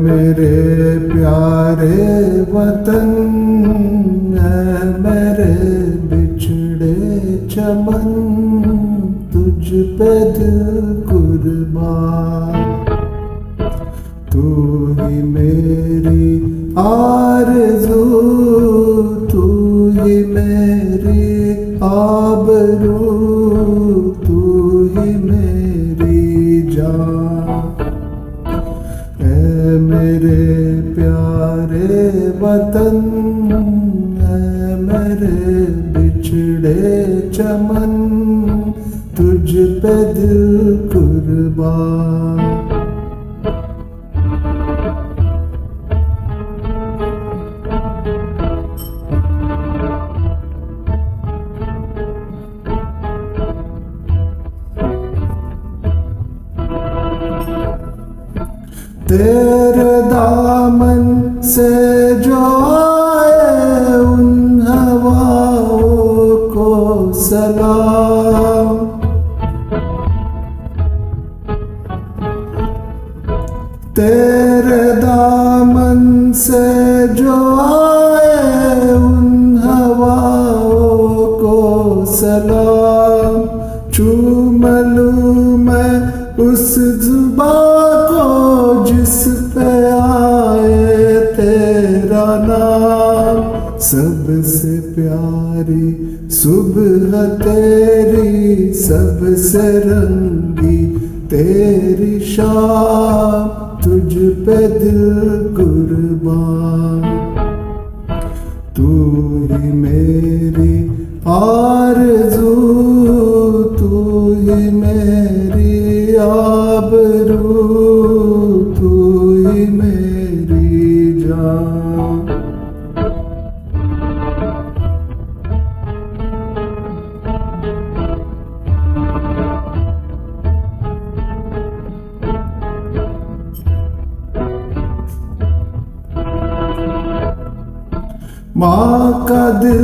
मेरे प्यारे वतन, ऐ मेरे बिछड़े चमन, तुझ पे दिल कुर्बान। तू ही मेरी आरज़ू, तू ही मेरी आबरू, तू ही मेरी जान। ऐ मेरे प्यारे वतन, ऐ मेरे बिछड़े चमन, तुझ पे दिल कुर्बान। तेरे दामन से जो आए उन हवाओं को सलाम। तेरे दामन से जो आए उन हवाओं को सलाम। चूम लूं मैं उस जुबां को जिस पे आए तेरा नाम। सबसे प्यारी सुबह तेरी, सबसे रंगी तेरी शाम, तुझ पे दिल कुर्बान। तू ही मेरी आरज़ू, तू ही मेरी आबरू, तू ही मेरी जान। माँ का दिल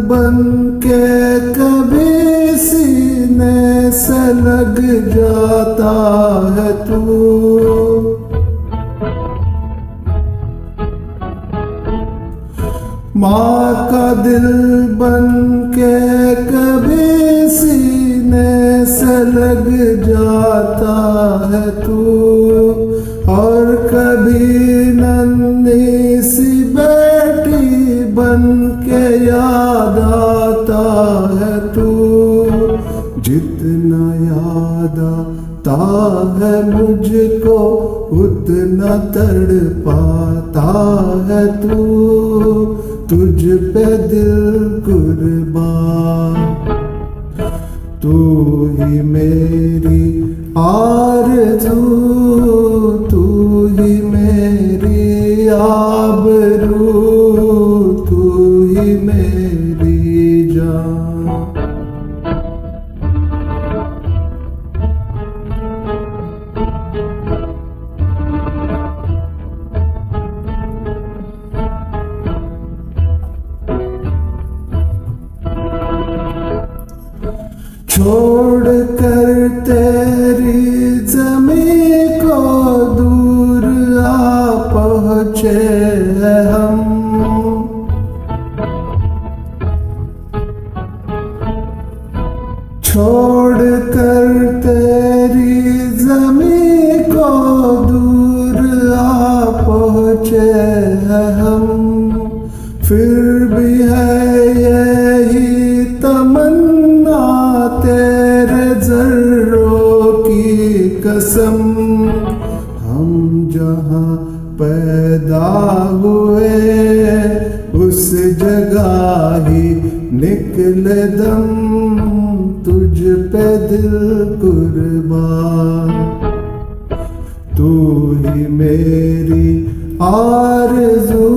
बन के कभी सीने से लग जाता है तू। माँ का दिल बन के कभी सीने से लग जाता है तू। और कभी नन्ही सी बेटी बन के याद आता है तू। जितना याद आता है मुझको उतना तड़पाता है तू। तुझ पे दिल कुर्बान। तू ही मेरी आरज़ू, तू ही मेरी आबरू, तू ही मेरी जान। छोड़ कर तेरी ज़मीं को दूर आ पहुँचे हैं हम। छोड़ कर तेरी ज़मीं को दूर आ पहुँचे हैं हम। फिर भी है यही तमन्ना तेरे ज़र्रों की कसम। हम जहाँ पैदा हुए उस जगह ही निकले दम। तुझ पे दिल कुर्बान। तू ही मेरी आरज़ू,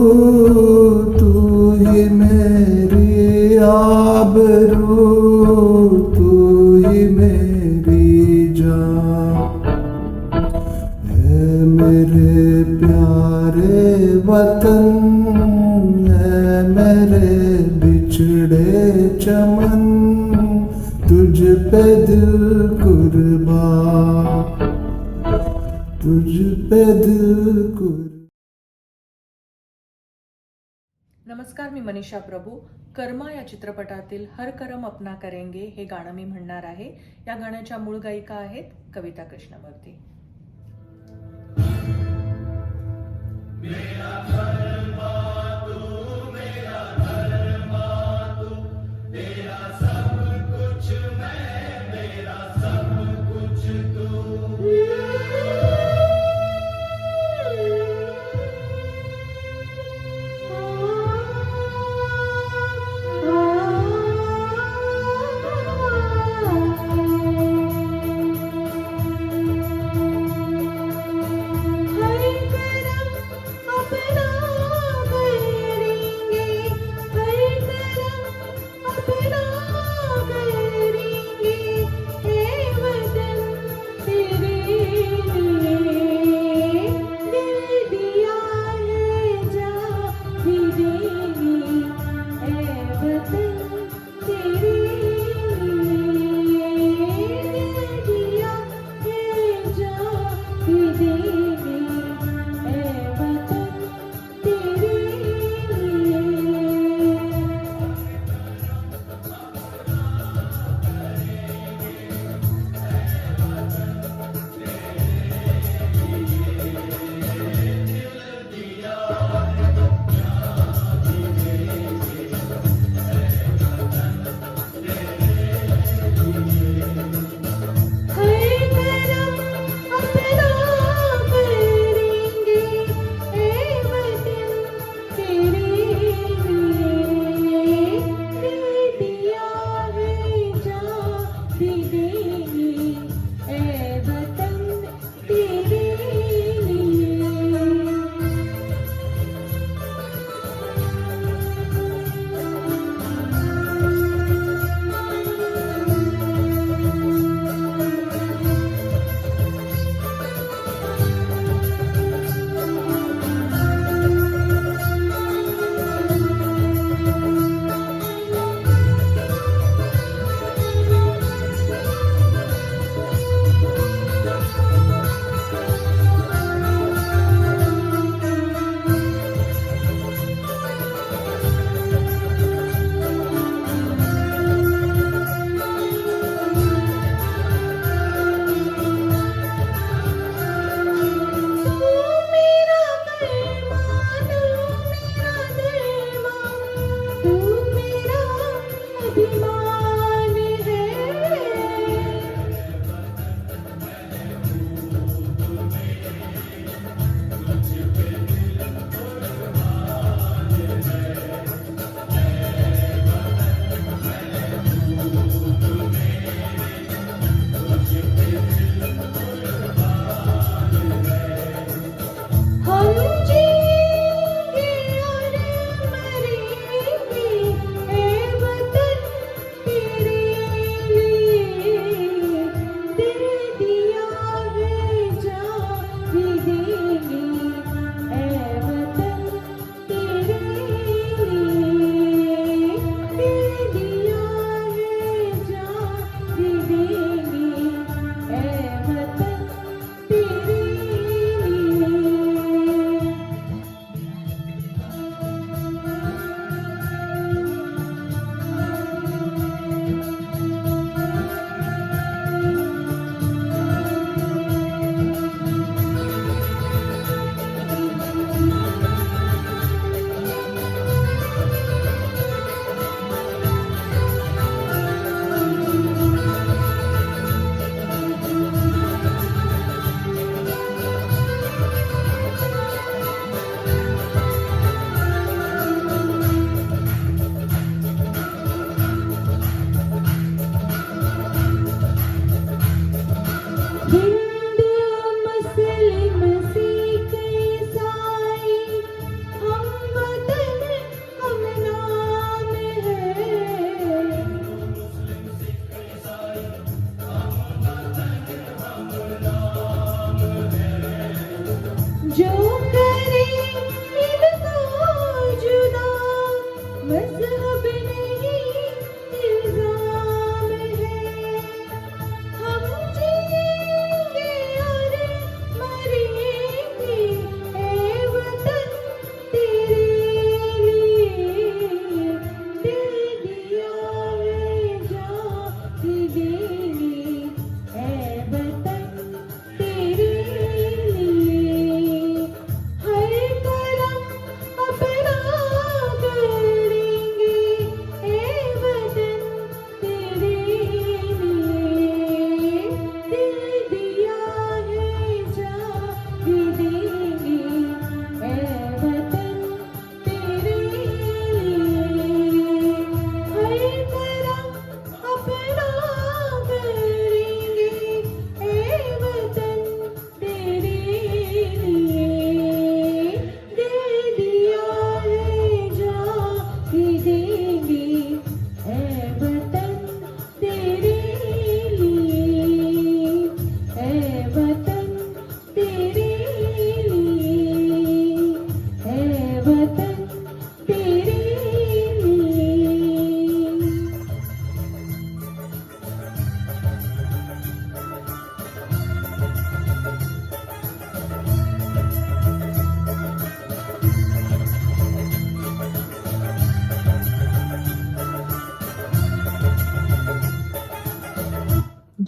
तू ही मेरी आबरू, तू ही मेरी जान। ऐ मेरे प्यारे वतन, ऐ मेरे बिछड़े चमन, तुझ पे दिल कुर्बान, तुझ पे दिल कुर्बान। नमस्कार, मी मनीषा प्रभू. कर्मा या चित्रपटातील हर करम अपना करेंगे हे गाणं मी म्हणणार आहे. या गाण्याच्या मूळ गायिका आहेत कविता कृष्णमूर्ती.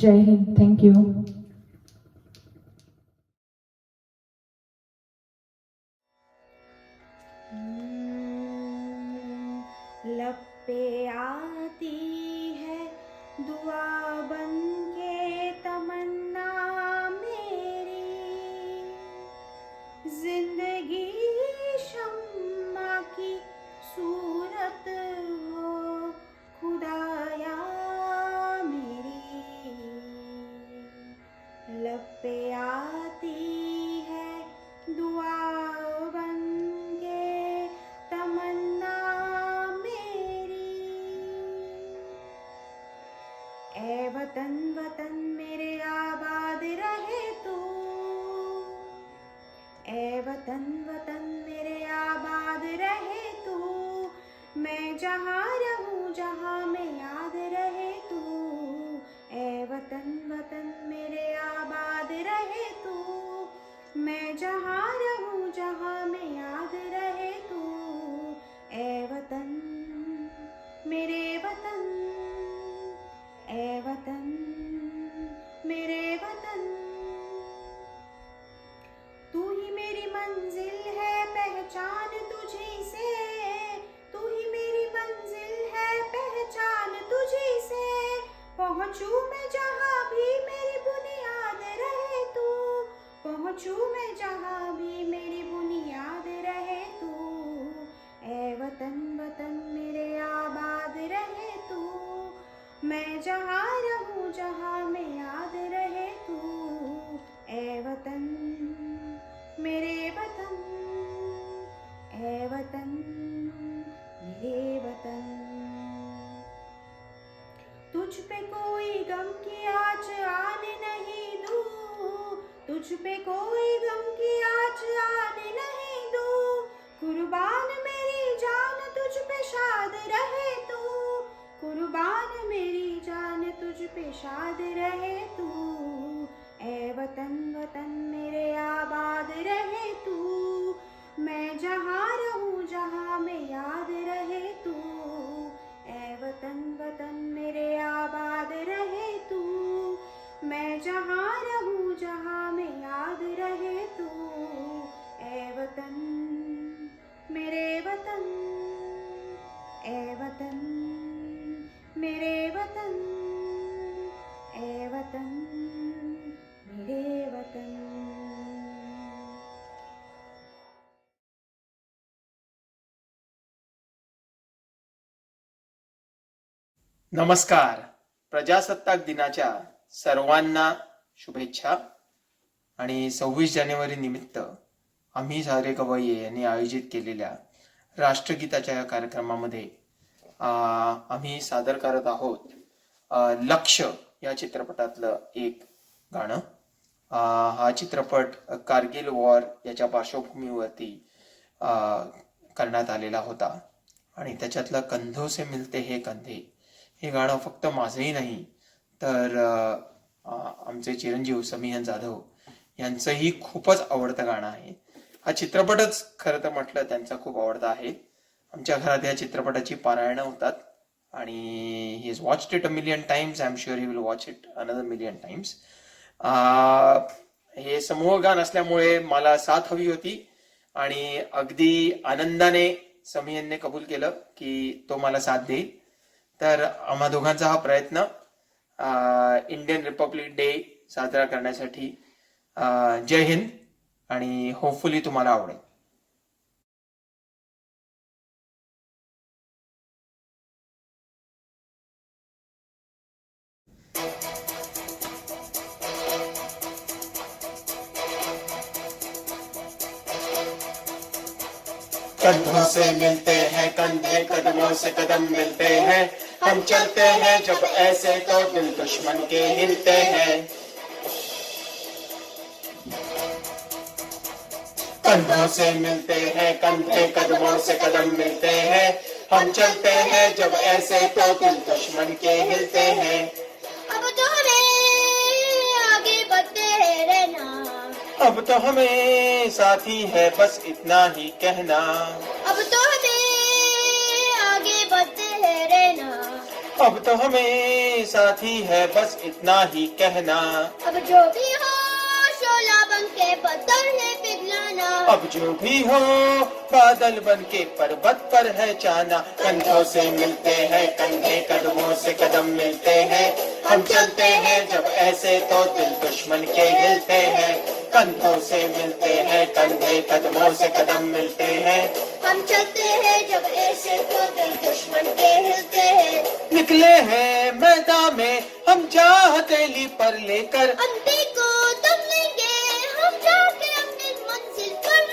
जय हिंद. थँक्यू. लब पे आती है दुआ बन के तमन्ना मेरी, जिंदगी शम्मा की सूरत हो खुदाया मेरी. लब पे आती है दुआ बन के तमन्ना मेरी. ए वतन वतन मेरे आबाद रहे तू, ए वतन वतन मेरे आबाद रहे तू. मैं जहाँ रहूँ जहाँ में याद रहे तू. ए वतन वतन मेरे आबाद रहे तू. मैं जहाँ रहूँ जहाँ में याद रहे तू. ए वतन मेरे वतन, ए वतन मेरे वतन. तू ही मेरी मंजिल है पहचान तुझी से, तू ही मेरी मंजिल है पहचान तुझी से. पहुँचूं मैं जहाँ भी मेरी बुनियाद रहे तू, पहुँचूं मैं जहाँ भी मेरी बुनियाद रहे तू. ए वतन वतन मेरे आबाद रहे तू. मैं जहाँ रहूँ जहाँ में याद रहे तू. ए वतन मेरे वतन, ए वतन मेरे वतन. तुझ पे कोई गम की आँच आने नहीं दूँ, तुझ पे कोई गम की आँच आने नहीं दूँ. कुर्बान मेरी जान तुझ पे शाद रहे तू, कुर्बान मेरी जान तुझ पे शाद रहे तू. ए वतन वतन मेरे आबाद रहे तू. मैं जहाँ रहूँ जहाँ में याद रहे तू. ए वतन वतन मेरे आबाद रहे तू. मैं जहाँ रहूँ जहाँ में याद रहे तू. ए वतन मेरे वतन, ए वतन मेरे वतन, ए वतन मेरे वतन. नमस्कार. प्रजासत्ताक दिनाच्या सर्वांना शुभेच्छा. आणि 26 जानेवारी निमित्त आम्ही सारे गवय्ये यांनी आयोजित केलेल्या राष्ट्रगीताच्या या कार्यक्रमामध्ये आम्ही सादर करत आहोत लक्ष या चित्रपटातलं एक गाणं. हा चित्रपट कारगिल वॉर याच्या पार्श्वभूमीवरती करण्यात आलेला होता आणि त्याच्यातलं कंधों से मिलते हे कंधे हे गाणं फक्त माझंही नाही तर आमचे चिरंजीव समीहन जाधव यांचंही खूपच आवडतं गाणं आहे. हा चित्रपटच खरं तर म्हटलं त्यांचा खूप आवडता आहे. आमच्या घरात या चित्रपटाची पारायणं होतात आणि he is watched it a million times. I am sure he will watch it another million times. हे समूह गान असल्यामुळे मला साथ हवी होती आणि अगदी आनंदाने समीहनने कबूल केलं की तो मला साथ देईल. तर आम्हा दोघांचा हा प्रयत्न इंडियन रिपब्लिक डे साजरा करण्यासाठी. जय हिंद आणि होपफुली तुम्हाला आवडेल. कंधों से मिलते हैं कंधे, कदमों से कदम मिलते हैं. हम चलते हैं जब ऐसे तो दिल दुश्मन के हिलते हैं. कंधों से मिलते हैं कंधे, कदमों से कदम मिलते हैं. हम चलते हैं जब ऐसे तो दिल दुश्मन के हिलते हैं. अब तो हमें आगे बढ़ते रहना, अब तो हमें साथी है बस इतना ही कहना. अब तो हमें आगे बढ़ते रहना, अब तो हमें साथी है बस इतना ही कहना। अब जो भी हो शोला बन के बदल है पिघलाना। अब जो भी हो बादल बन के पर्वत पर है चाना। कंधों से मिलते हैं कंधे, कदमों से कदम मिलते हैं, हम चलते हैं जब ऐसे तो दिल दुश्मन के हिलते हैं। कंधों से मिलते हैं कंधे, कदमों से कदम मिलते हैं, हम चलते हैं जब ऐसे तो दिल दुश्मन के हिलते हैं। निकले हैं मैदान में हम चाह हथेली पर लेकर, अंधे को दम लेंगे हम जाके अपनी मंजिल पर।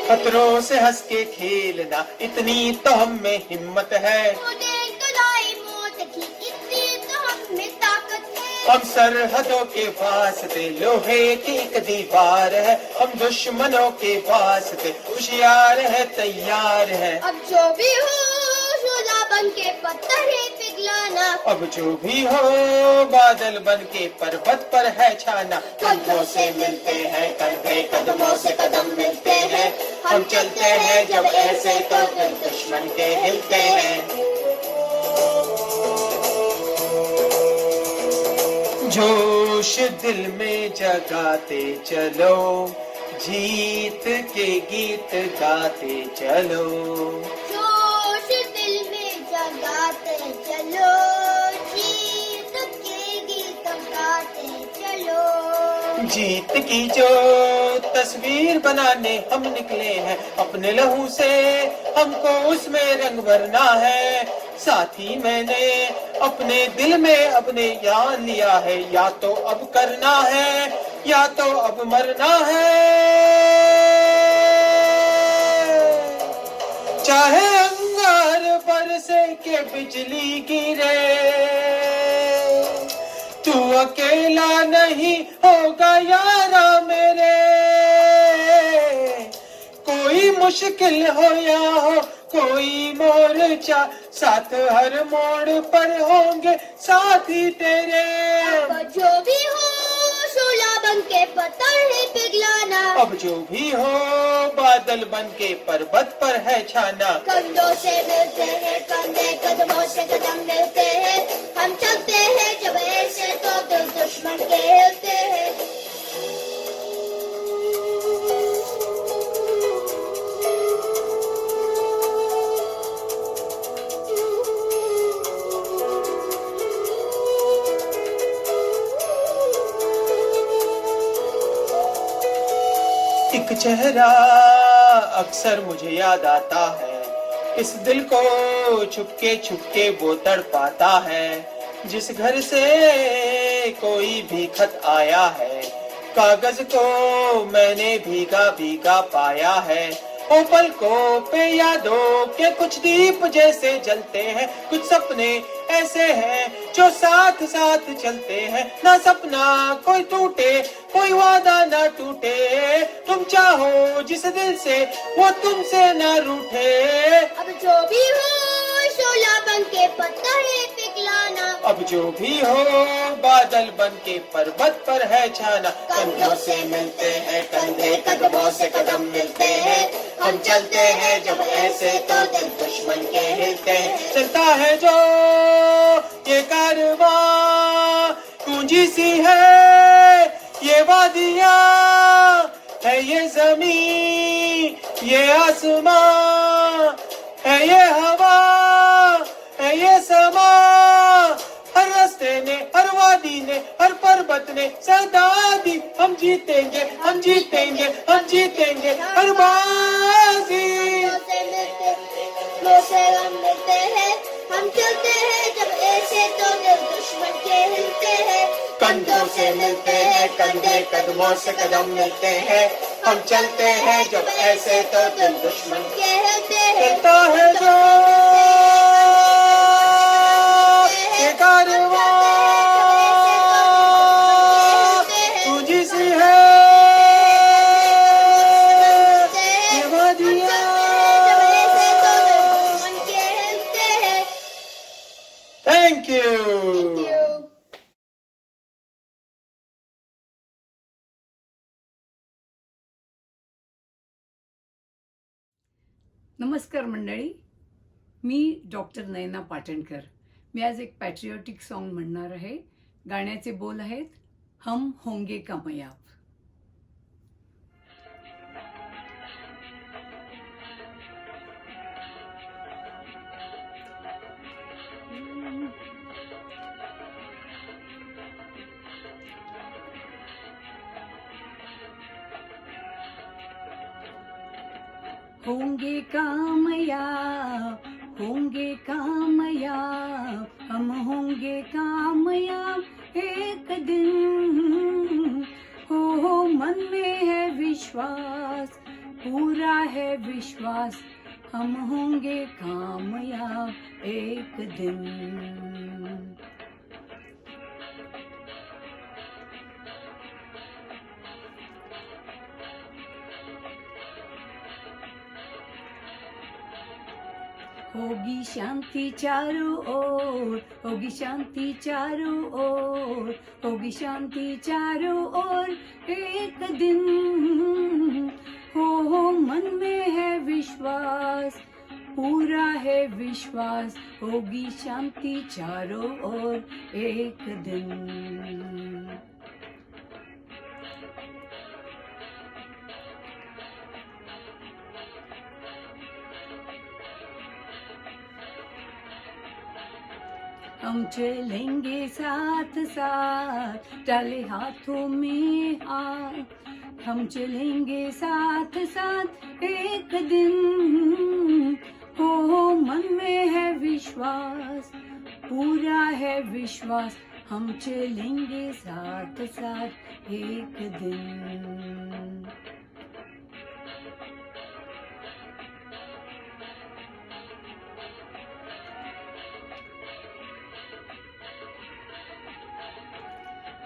खतरों से हंस के खेलना इतनी तो हम में हिम्मत है। मुझे गलाई मौत की इतनी तो हम में ताकत है। हम सरहदों के वास्ते लोहे की एक दीवार है, हम दुश्मनों के वास्ते होशियार है तैयार है। अब जो भी हो शोला बन के पत्थर है पिघलाना। अब जो भी हो बादल बन के पर्वत पर है छाना। कंधों से मिलते हैं कंधे, कदमों से कदम मिलते हैं, हम चलते हैं जब ऐसे तो दिल दुश्मन के हिलते हैं। जोश दिल में जगाते चलो, जीत के गीत गाते चलो। जोश दिल में जगाते चलो, जीत के गीत गाते चलो। जीत की जो तस्वीर बनाने हम निकले हैं, अपने लहू से हमको उसमें रंग भरना है। साथी मैंने अपने दिल में अपने जान लिया है, या तो अब करना है या तो अब मरना है। चाहे अंगार बरसे के बिजली गिरे, तू अकेला नहीं होगा यारा मेरे। कोई मुश्किल हो या हो कोई मोर्चा, साथ हर मोड़ पर होंगे साथी तेरे। अब जो भी हो शोला बन के पत्थर है पिघलाना। अब जो भी हो बादल बन के पर्वत पर है छाना। कंधों से मिलते हैं कंधे, कदमों से कदम मिलते हैं, हम चलते हैं जब ऐसे तो दिल दुश्मन के हिलते हैं। एक चेहरा अक्सर मुझे याद आता है, इस दिल को छुपके वो तड़पाता है। जिस घर से कोई भी खत आया है, कागज को मैंने भीगा भीगा पाया है। ओ पलकों पे यादों के कुछ दीप जैसे जलते हैं, कुछ सपने ऐसे हैं जो साथ साथ चलते हैं। ना सपना कोई टूटे, कोई वादा ना टूटे, तुम चाहो जिस दिल से वो तुमसे ना रूठे। अब जो भी हो शोला बन के पत्थर है पिघलाना। अब जो भी हो बादल बन के पर्वत पर है छाना। कंधों से मिलते हैं कंधे, कदमों से कदम मिलते हैं, हम चलते हैं जब ऐसे तो दिल दुश्मन के हिलते हैं। चलता है जो ये कारवां, पूंजी सी है ये वादियां, है ये जमीन ये आसमां, है ये हवा है ये समा। हर रास्ते ने हर वादी ने हर पर्वत ने सदा दी, हम जीतेंगे हम जीतेंगे हम जीतेंगे हर बाजी। कंधों से हम मिलते हैं, हम चलते हैं जब ऐसे तो दिल दुश्मन के हिलते हैं। कंधों से मिलते हैं कंधे, कदमों से कदम मिलते हैं, हम चलते हैं जब ऐसे तो दिल दुश्मन के हिलते हैं। चलता है जो ये कारवां, पूंजी सी है ये वादियां। Thank you. नमस्कार मंडळी, मी डॉक्टर नयना पाटणकर. मी आज एक पॅट्रिऑटिक सॉन्ग म्हणणार आहे. गाण्याचे बोल आहेत, हम होंगे कामयाब. होंगे कामयाब, होंगे कामयाब, हम होंगे कामयाब एक दिन. हो मन में है विश्वास, पूरा है विश्वास, हम होंगे कामयाब एक दिन. होगी शांति चारों ओर, होगी शांति चारों ओर, होगी शांति चारों ओर एक दिन. हो मन में है विश्वास, पूरा है विश्वास, होगी शांति चारों ओर एक दिन. हम चलेंगे साथ साथ, डाले हाथों में हाथ. हम चलेंगे साथ साथ एक दिन. हो मन में है विश्वास, पूरा है विश्वास, हम चलेंगे साथ साथ एक दिन.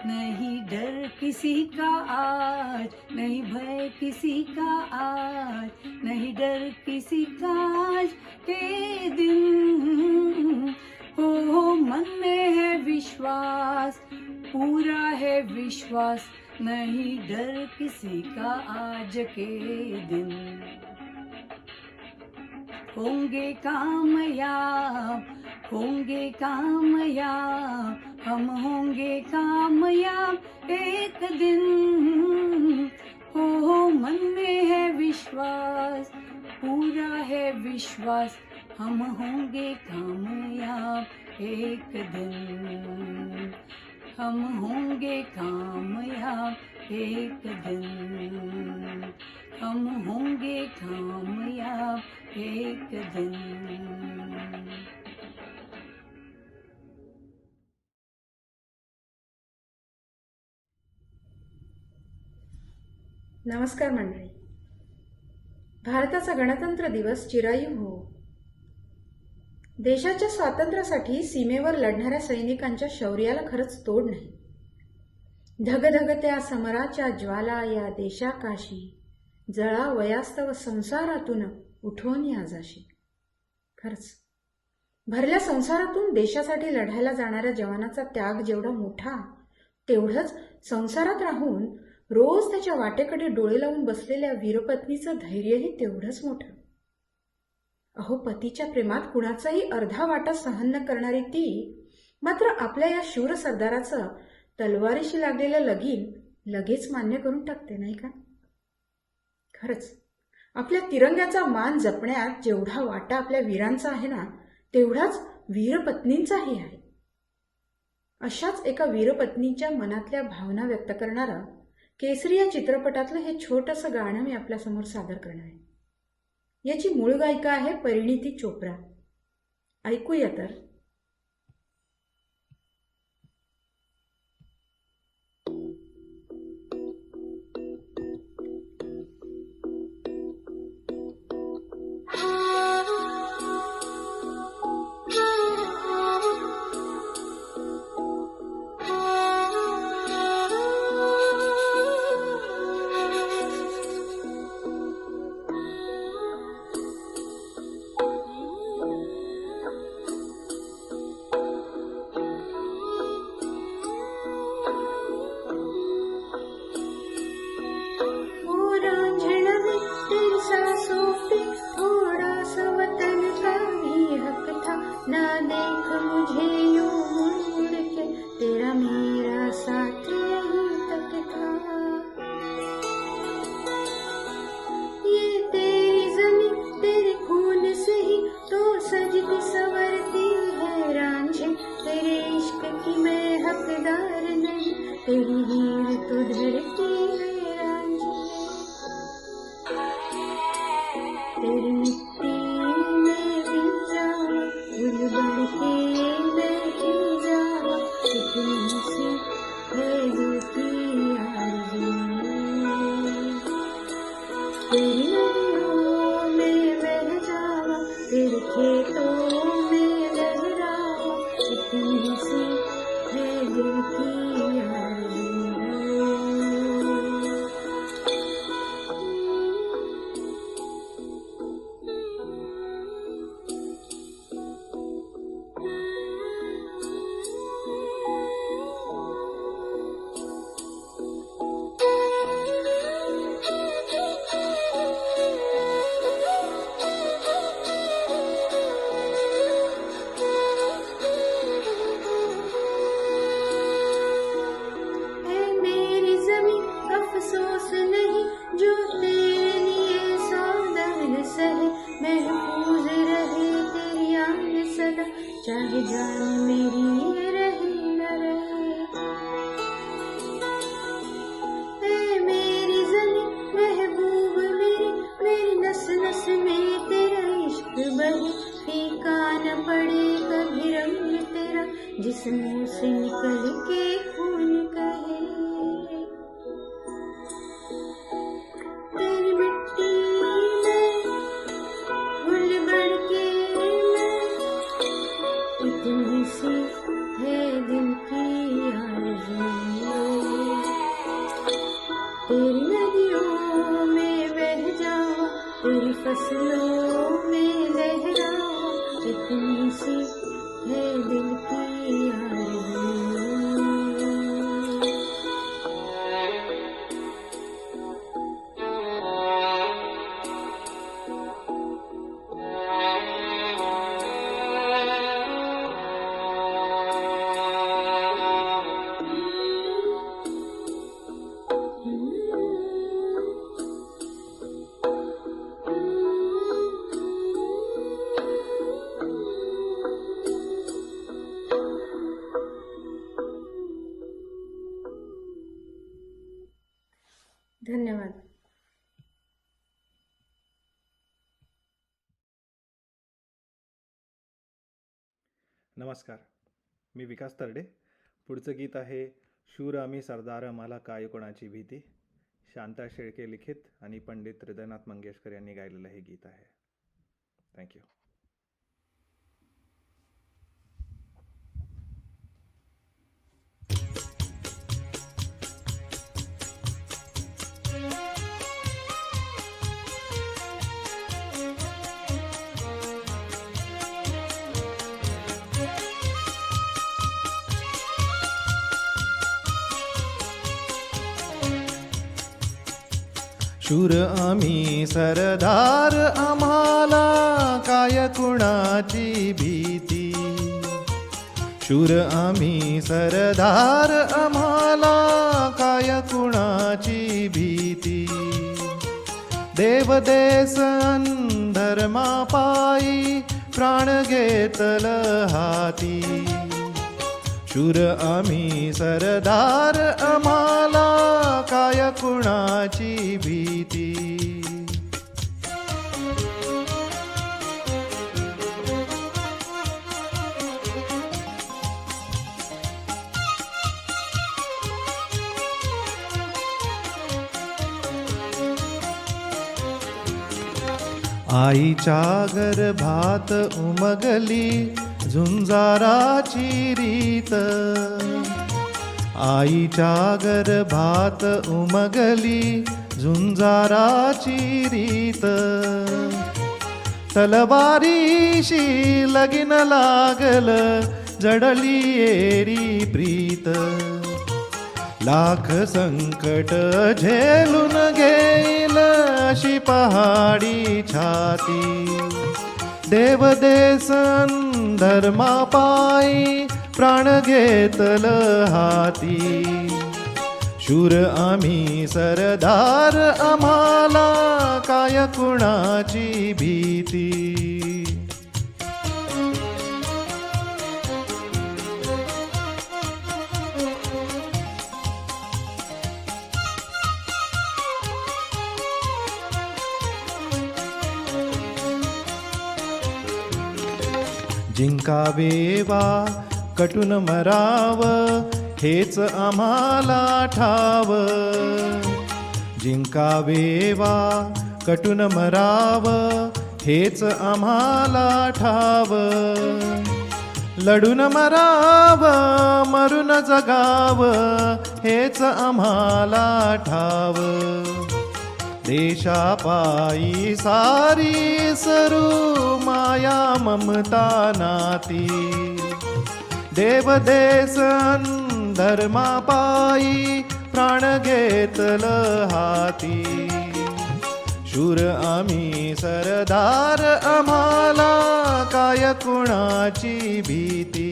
नहीं डर किसी का आज, नहीं भय किसी का आज, नहीं डर किसी का आज के दिन. हो मन में है विश्वास, पूरा है विश्वास, नहीं डर किसी का आज के दिन. होंगे कामयाब, होंगे कामयाब, हम होंगे कामयाब एक दिन. हो मन में है विश्वास, पूरा है विश्वास, हम होंगे कामयाब एक दिन. हम होंगे कामयाब एक दिन. हम होंगे कामयाब एक दिन. नमस्कार मंडळी. भारताचा गणतंत्र दिवस चिरायू हो. देशाच्या स्वातंत्र्यासाठी सीमेवर लढणाऱ्या सैनिकांच्या शौर्याला खरंच तोड नाही. धगधगत्या समराच्या ज्वाला या देशाकाशी, जळा वयास्तव संसारातून उठवून आजाशी. खरंच भरल्या संसारातून देशासाठी लढायला जाणाऱ्या जवानाचा त्याग जेवढा मोठा, तेवढंच संसारात राहून रोज त्याच्या वाटेकडे डोळे लावून बसलेल्या वीरपत्नीचं धैर्यही तेवढंच मोठं. अहो, पतीच्या प्रेमात कुणाचाही अर्धा वाटा सहन न करणारी ती मात्र आपल्या या शूर सरदाराचं तलवारीशी लागलेलं लगीन लगेच मान्य करून टाकते, नाही का? खरंच आपल्या तिरंग्याचा मान जपण्यात जेवढा वाटा आपल्या वीरांचा आहे ना, तेवढाच वीरपत्नींचाही आहे. अशाच एका वीरपत्नीच्या मनातल्या भावना व्यक्त करणारा केसरी या चित्रपटातलं हे छोटंसं गाणं मी आपल्यासमोर सादर करणार आहे. याची मूळ गायिका आहे परिणीती चोप्रा. ऐकूया तर. देख मुझे यूं मुड़ मुड़ के, तेरा मेरा साथ यहीं तक था। ये तेरी जमीन तेरे खून से ही तो सजती संवरती है रांझे, तेरे इश्क की मैं हकदार नहीं, तेरी हीर तो धरती है रांझे। तेरी मिट्टी में गिर जावा, फूल बन के मैं खिल जावा, इतनी सी है दिल की आरज़ू। तेरी नदियों में बह जावा, तेरे खेतों में लहरावा, इतनी सी है दिल की आरज़ू। अफसोस नहीं जो तेरे लिए सादर सहे, महफूज रहे तेरी याद सदा, चाहे जान मेरी रहे न रहे। ऐ मेरी ज़मीं महबूब मेरी, मेरी नस नस में तेरा इश्क बहे, फीका न पड़े कभी रंग तेरा, जिस मुँह से निकल के खून कहे। तेरी मिट्टी में फूल बन के मैं, इतनी सी है दिल की आरज़ू। तेरी नदियों में बह जावा, तेरी फसलों में लहरावा, इतनी सी है दिल की आरज़ू। धन्यवाद. नमस्कार, मी विकास तरडे. पुढचं गीत आहे शूर आम्ही सरदार आम्हाला काय कोणाची भीती. शांता शेळके लिखित आणि पंडित हृदयनाथ मंगेशकर यांनी गायलेलं हे गीत आहे. थँक्यू. शूर आम्ही सरदार आम्हाला काय कुणाची भीती. शूर आम्ही सरदार आम्हाला काय कुणाची भीती. देवदेश धर्मा पायी प्राण घेतल हाती. शूर आम्ही सरदार आम्हाला काय कुणाची भीती. आईच्या गर्भात उमगली झुंजाराची रीत. आईच्या गर्भात उमगली झुंजाराची रीत. तलवारीशी लगीन लागल जडली एरी प्रीत. लाख संकट झेलून घेईल अशी पहाडी छाती. देवदेसन धर्मा पायी प्राण घेतल हाती. शूर आम्ही सरदार आम्हाला काय कुणाची भीती. जिंकावे वा कटून मराव हेच आम्हाला ठाव. जिंकावे वा कटून मराव हेच आम्हाला ठाव. लढून मराव मरून जगाव हेच आम्हाला ठाव. देशापायी सारी सरू माया ममता नाती. देवदेसन धर्मापायी प्राण घेतल हाती. शूर आम्ही सरदार आम्हाला काय कुणाची भीती.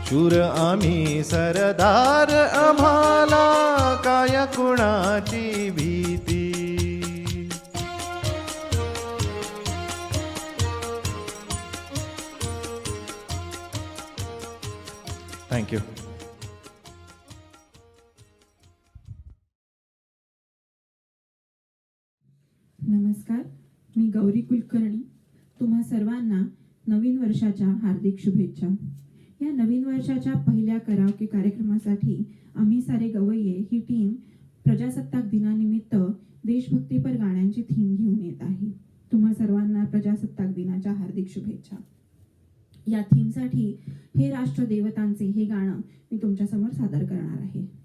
शूर आम्ही सरदार आम्हाला काय कुणाची भीती. थँक्यू. नमस्कार, मी गौरी कुलकर्णी. तुम्हा सर्वांना नवीन वर्षाच्या हार्दिक शुभेच्छा. या नवीन वर्षाच्या पहिल्या कराओके कार्यक्रमासाठी आम्ही सारे गवय्ये ही टीम प्रजासत्ताक दिनानिमित्त देशभक्तीपर गाण्यांची थीम घेऊन येत आहे. तुम्हा सर्वांना प्रजासत्ताक दिनाच्या हार्दिक शुभेच्छा. या थीमसाठी हे राष्ट्रदेवतांचे हे गाणं मी तुमच्यासमोर सादर करणार आहे.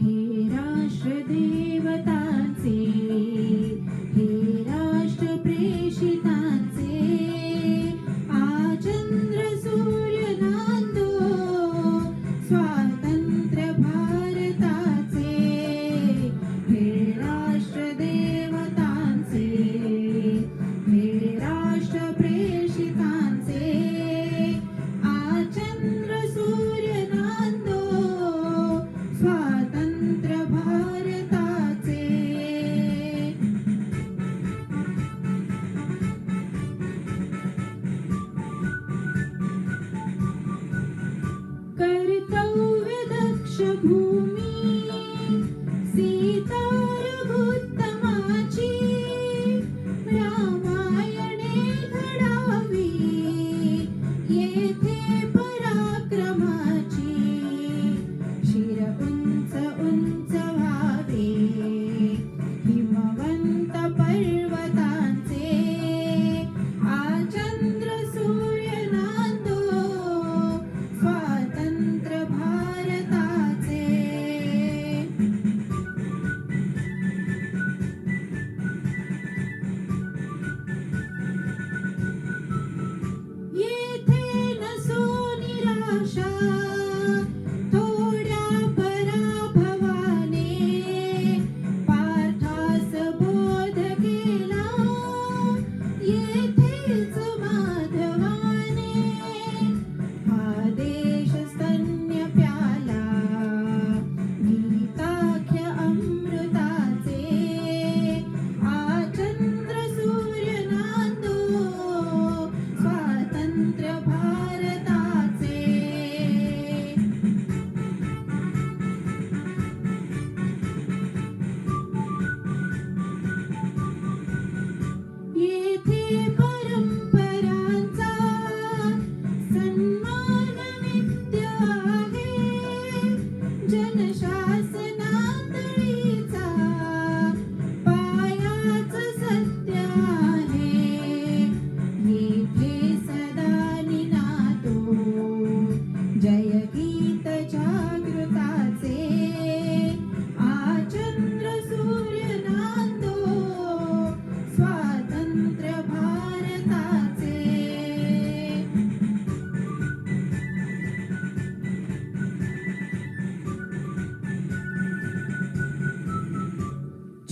हे राष्ट्रदेवतांचे, हे राष्ट्रप्रेषितांचे, आचंद्र सूर्य नांदो स्वातंत्र्य भारताचे. हे राष्ट्रदेवतांचे, हे राष्ट्रप्रेषितांचे, आचंद्र सूर्य नांदो स्वातंत्र्य भारताचे. कर्तव्य दक्ष भूमी सीतार उत्तमा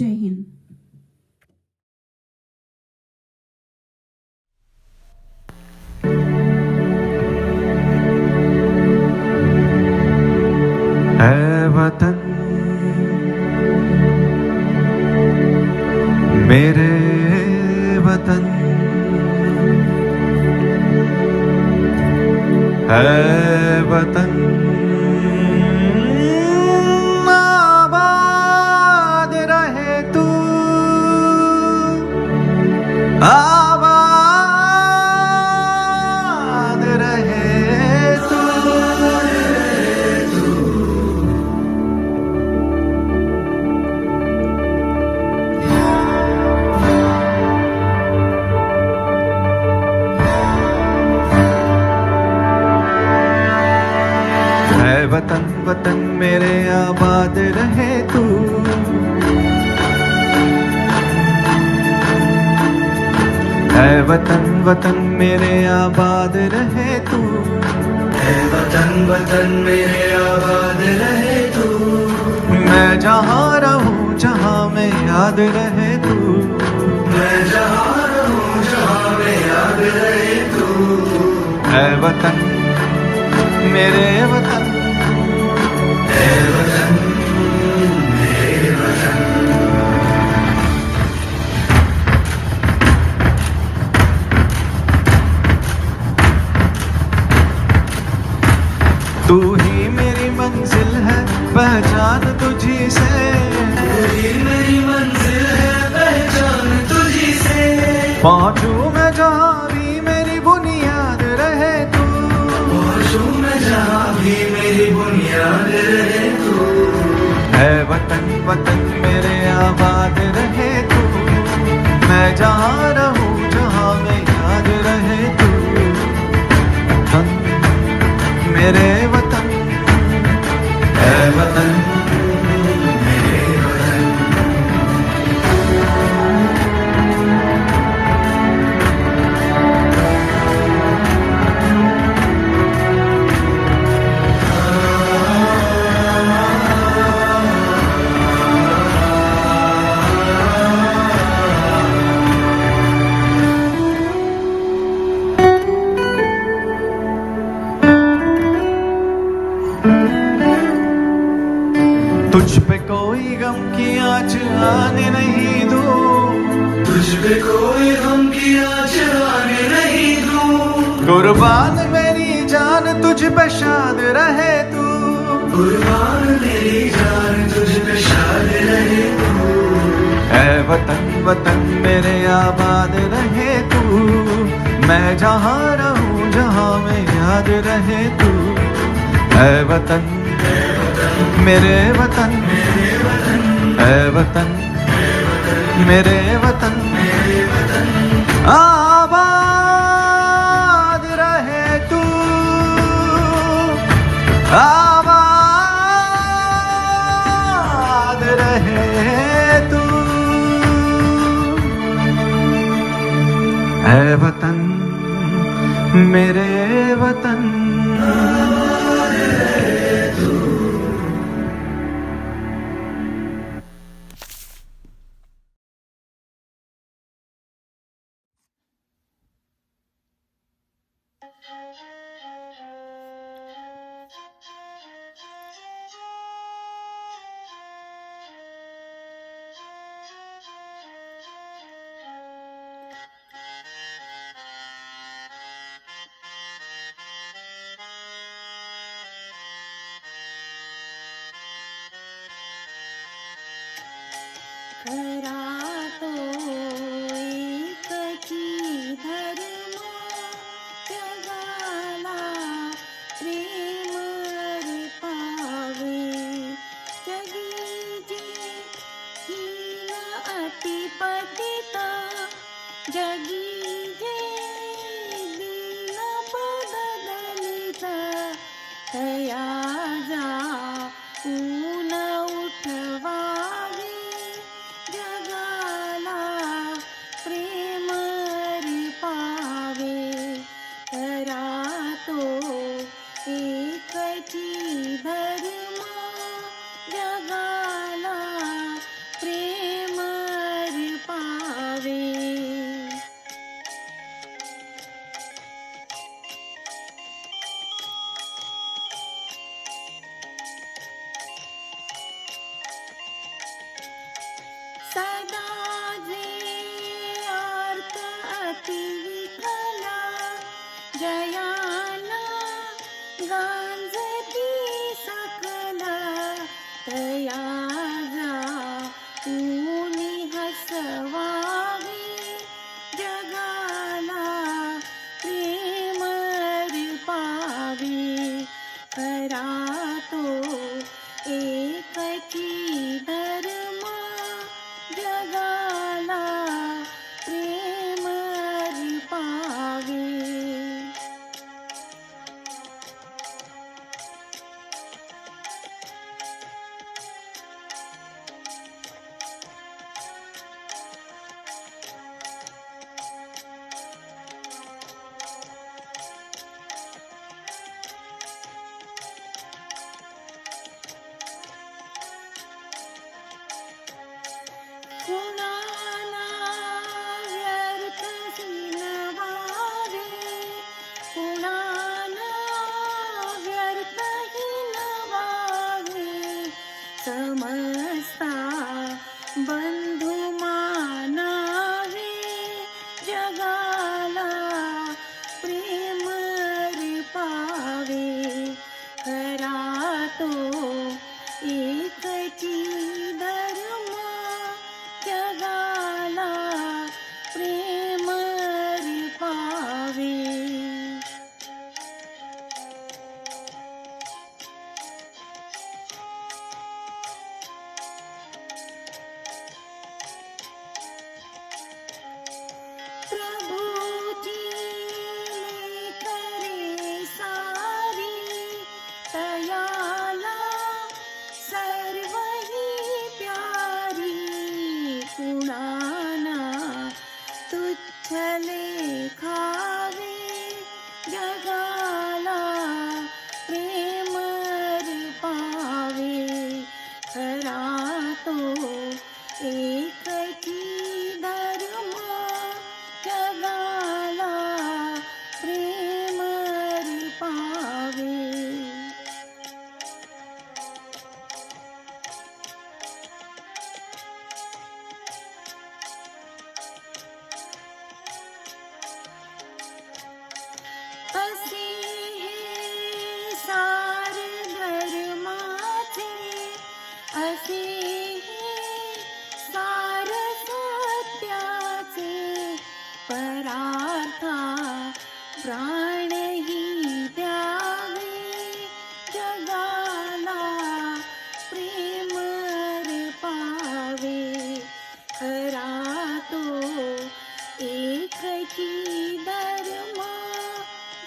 जय हिंद. है वतन मेरे वतन, है वतन आबाद रहे तू, आबाद रहे तू. वतन वतन मेरे आबाद रहे तू, है वतन वतन मेरे आबाद रहे तू, है वतन वतन मेरे आबाद रहे तू. मैं जहाँ रहूँ जहाँ में याद रहे तू, मैं जहाँ रहूँ जहाँ में याद रहे तू. है वतन मेरे वतन, है वतन मेरे वतन. तू ही मेरी मंजिल है पहचान तुझी से, तू ही मेरी मंजिल है पहचान तुझी से. पहुंचूं मैं जहाँ भी मेरी बुनियाद रहे तू, पहुंचूं मैं जहाँ भी मेरी बुनियाद रहे तू. है वतन वतन मेरे आबाद रहे तू, मैं जहाँ रहूँ जहाँ में याद रहे तू. वतन मेरे वतन, है वतन मेरे वतन. तुझ पे कोई गम की आँच आने नहीं दूं, तुझ पे कोई गम की आँच आने नहीं दूं. कुर्बान मेरी जान तुझ पे शाद रहे तू, कुर्बान मेरी जान तुझ पे शाद रहे तू. है वतन वतन मेरे आबाद रहे तू, मैं जहाँ रहूँ जहाँ में याद रहे तू. है वतन मेरे वतन, है वतन मेरे वतन. आबाद रहे तू, आबाद रहे तू. है वतन मेरे वतन. खरा तो एकची धर्म जगाला प्रेम रे पावे. जगी जे हीन अति पतिता, जगी जे दीन पद दलित, तया जाऊन उठवावे. जगाला प्रेम रे पावे. खरा तो एकची धर्म जगाला प्रेम जाती विठला जयाना गांजती सकला तया जाऊनी हसवावे जगाला प्रेम पावे करा तो एकची धर्म जगाला प्रेम पावे. कुणाला व्यर्थ हिनवावे कुणाला व्यर्थ हिनवावे समजता बंधू मानावे जगाला प्रेम पावे खरा तो एकची धर्म जगाला प्रेम पावे. प्रभुजी करे सारी तयाला सर्व ही प्यारी कुणाना तुच्छ लेखावे जगाला प्रेम पावे खरा तो एकची धर्म जगाला प्रेम पावे. असे हे सार धर्माचे असे हे सार सत्याचे परार्था प्राणही द्यावे जगाला प्रेम पावे खरा तो एकची धर्म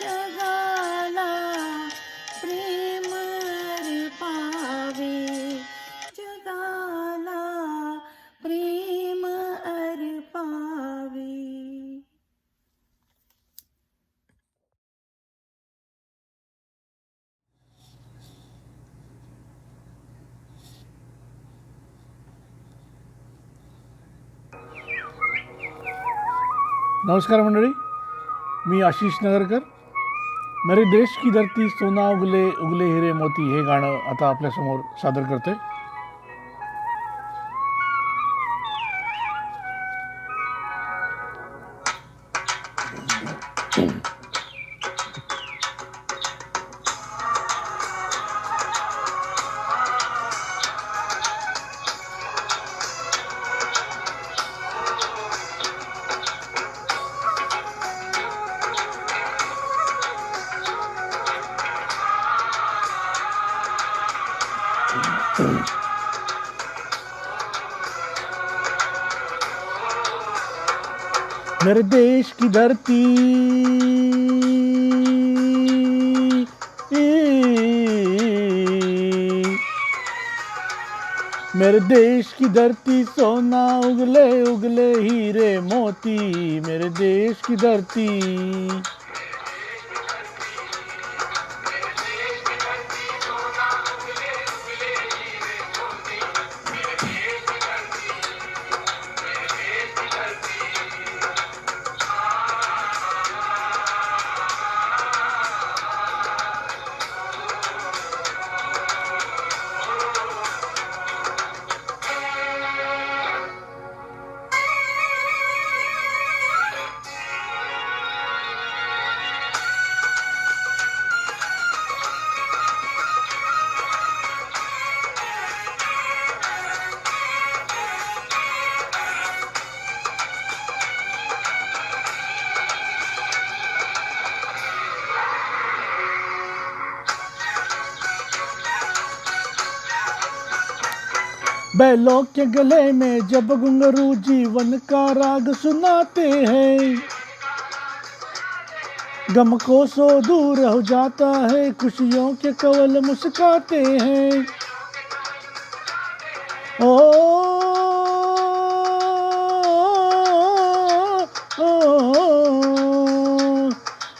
जगाला प्रेम पावे जगाला प्रेम पावे. नमस्कार मंडळी, मी आशिष नगरकर. मेरे देश की धरती सोना उगले उगले हिरे मोती हे गाणं आता आपल्यासमोर सादर करते. मेरे देश की धरती मेरे देश की धरती सोना उगले उगले हीरे मोती मेरे देश की धरती बैलों के गले में जब घुंघरू जीवन का राग सुनाते हैं, गम को सो दूर हो जाता है, खुशियों के कवल मुस्काते हैं। ओ,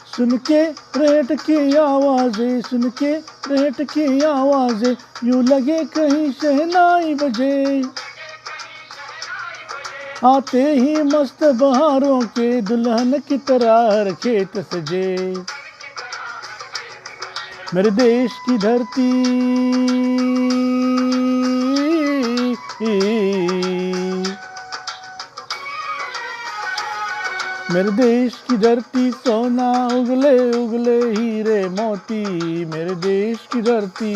सुन के रेट की आवाजें, सुन के रेट की आवाजें, यूं लगे कहीं शहनाई बजे। आते ही मस्त बहारों के दुल्हन की तरह हर खेत सजे। मेरे देश की धरती, मेरे देश की धरती सोना उगले उगले हीरे मोती, मेरे देश की धरती।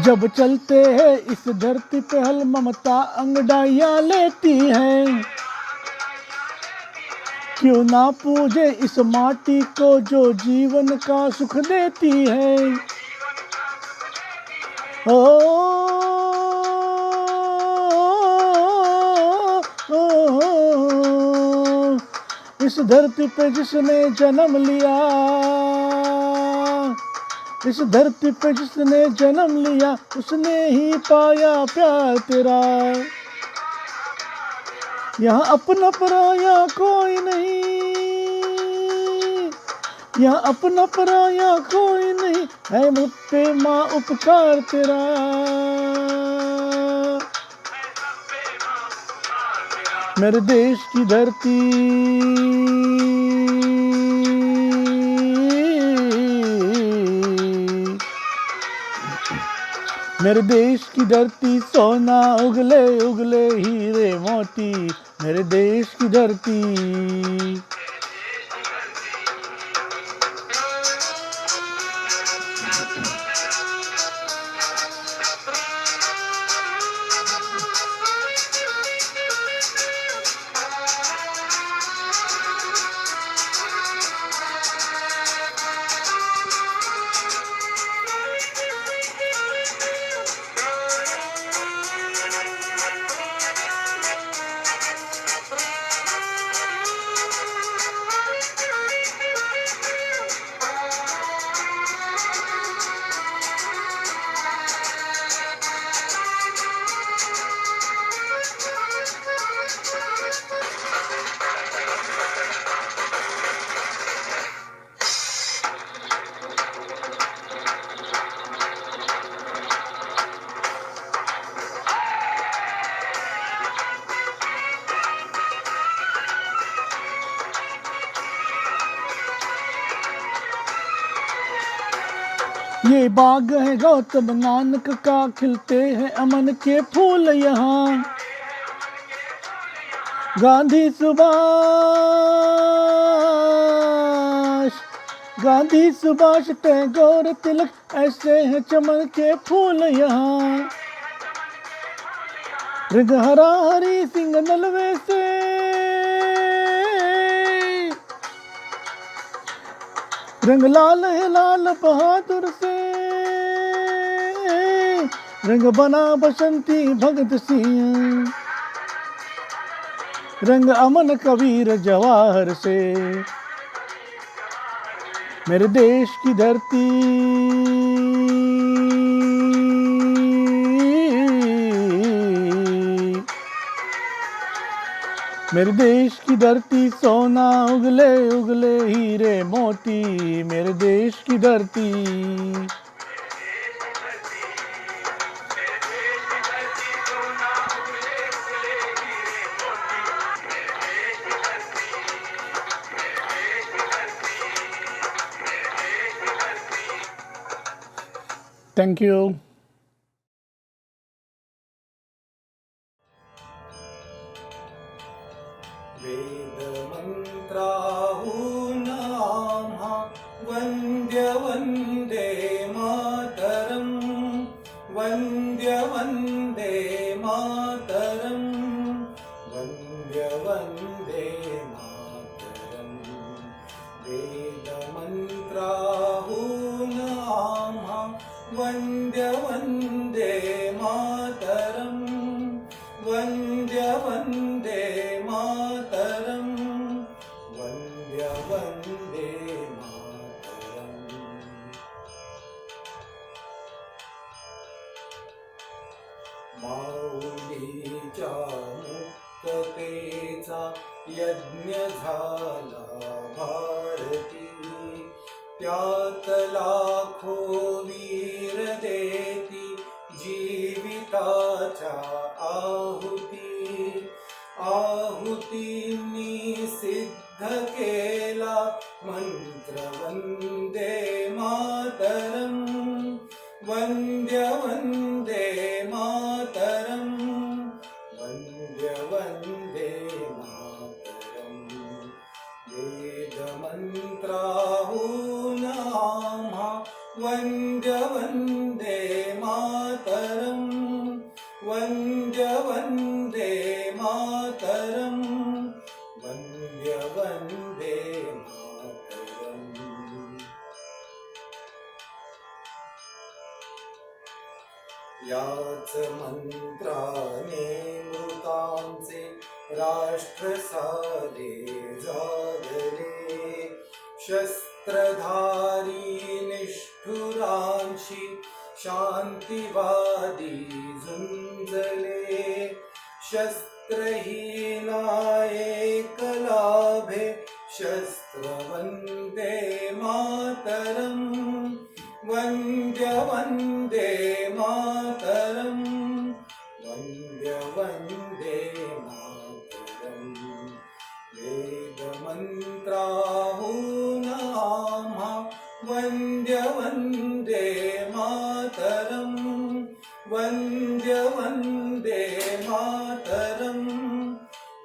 जब चलते हैं इस धरती पे हल ममता अंगड़ाइयाँ लेती हैं, क्यों ना पूजे इस माटी को जो जीवन का सुख देती है। ओ, इस धरती पे जिसने जन्म लिया, इस धरती पे जिसने जन्म लिया, उसने ही पाया प्यार तेरा। यहाँ अपना पराया कोई नहीं, यहाँ अपना पराया कोई नहीं, है मुझ पे माँ उपकार तेरा। मेरे देश की धरती, मेरे देश की धरती सोना उगले उगले हीरे मोती, मेरे देश की धरती। ये बाग है गौतम नानक का, खिलते हैं अमन के फूल यहाँ। गांधी सुभाष, गांधी सुभाष टैगोर तिलक, ऐसे हैं चमन के फूल यहाँ। रंग हरा हरी सिंह नलवे से, रंग लाल है लाल बहादुर से, रंग बना बसंती भगत सिंह, रंग अमन कबीर जवाहर से। मेरे देश की धरती, मेरे देश की धरती सोना उगले उगले हीरे मोती, मेरे देश की धरती। थँक्यू. वेदमन्त्राहून आम्हा वन्द्य वन्दे मातरम् वन्द्य वन्दे मातरम् वन्द्य वन्दे मातरम् वेदमन्त्राहून आम्हा वन्द्य वन्दे मातरम् वन्द्य वन्दे मातरम् वन्द्य वन्दे मातरम्. माऊलीच्या मुक्ततेचा यज्ञ झाला भारती, त्यात लाखो वीर देती जीविताच्या आहुती. आहुतींनी सिद्ध केला मंत्र वंदे मातरम् वन्द्य वन्दे मातरम् वन्द्य वन्दे मातरम्. वेदमन्त्राहून आम्हा वन्द्य वन्दे मातरम् वन्द्य वन्दे मातरम् वन्द्य वन्दे मातरम्. याच मंत्राने मृतांचे राष्ट्र सारे जागले, शस्त्रधारी निष्ठुरांशी शांतिवादी झुंजले. शस्त्रहीना एक लाभे शस्त्र वंदे मातरम् वन्द्य वन्दे मातरम् वन्द्य वन्दे मातरम्. वेदमन्त्राहून आम्हा वन्द्य वन्दे मातरम् वन्द्य वन्दे मातरम्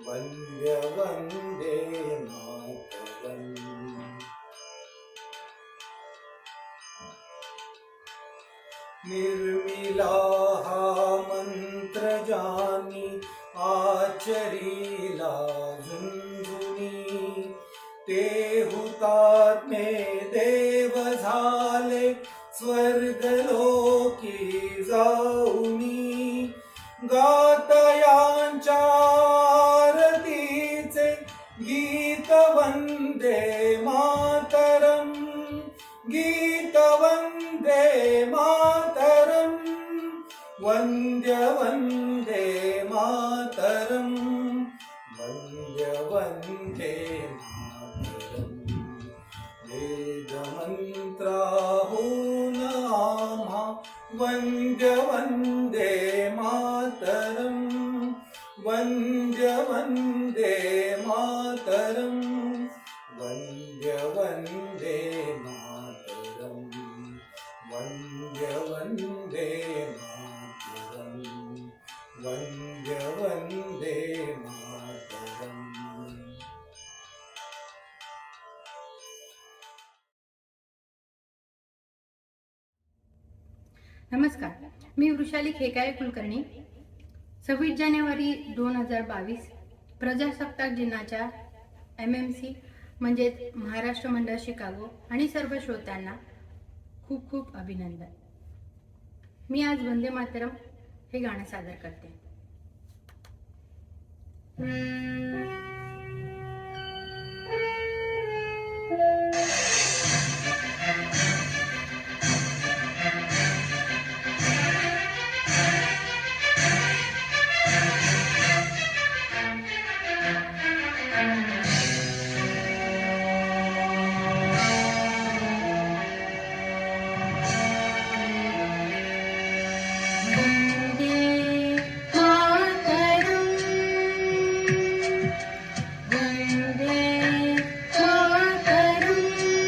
वन्द्य वन्दे मातरम्. निर्मिला हा मंत्र जानी आचरीला झुंझुनी, ते हुतात्मे देव झाले स्वर्गलोकी जाऊनी. गातयांच्या आरतीचे गीत वंदे मातरम् गीत वंदे मातरम् वन्द्य वन्दे मातरम् वन्द्य वन्दे मातरम्. वेदमन्त्राहून आम्हा वन्द्य वन्दे मातरम् वन्द्य वन्दे मातरम् वन्द्य वन्दे मातरम् वन्द्य वन्दे मातरम् वन्द्य वन्दे मातरम्. नमस्कार, मी वृषाली खेकाळे कुलकर्णी. 26 जानेवारी 2022 प्रजासत्ताक दिनाच्या MMC म्हणजेच महाराष्ट्र मंडळ शिकागो आणि सर्व श्रोत्यांना खूप खूप अभिनंदन. मी आज वंदे मातरम हे गाणं सादर करते. Vande Mataram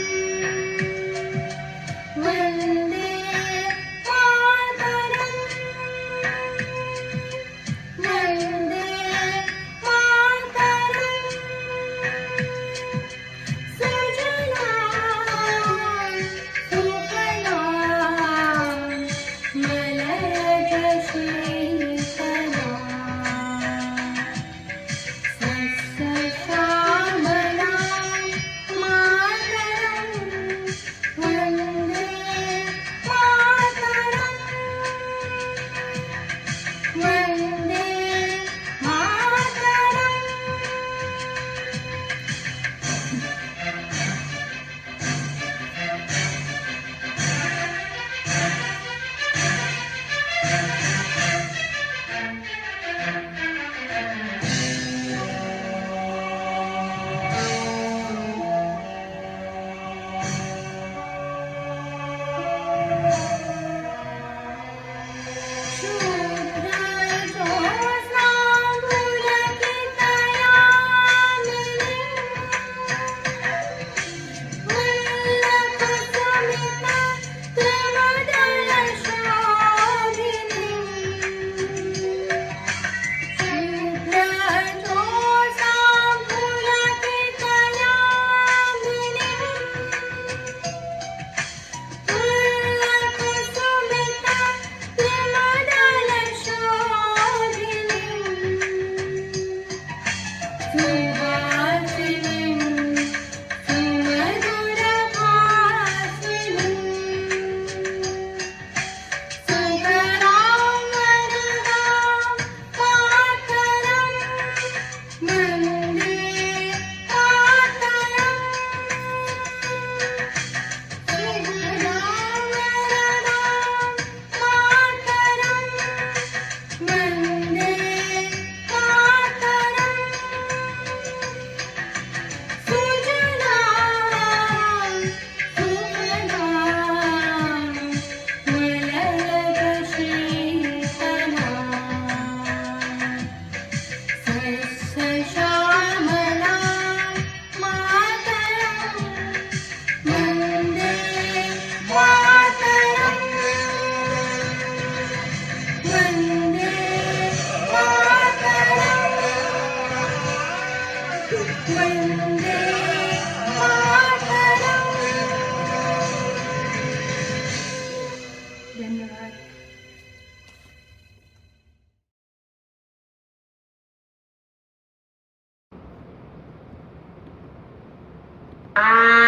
Thank you.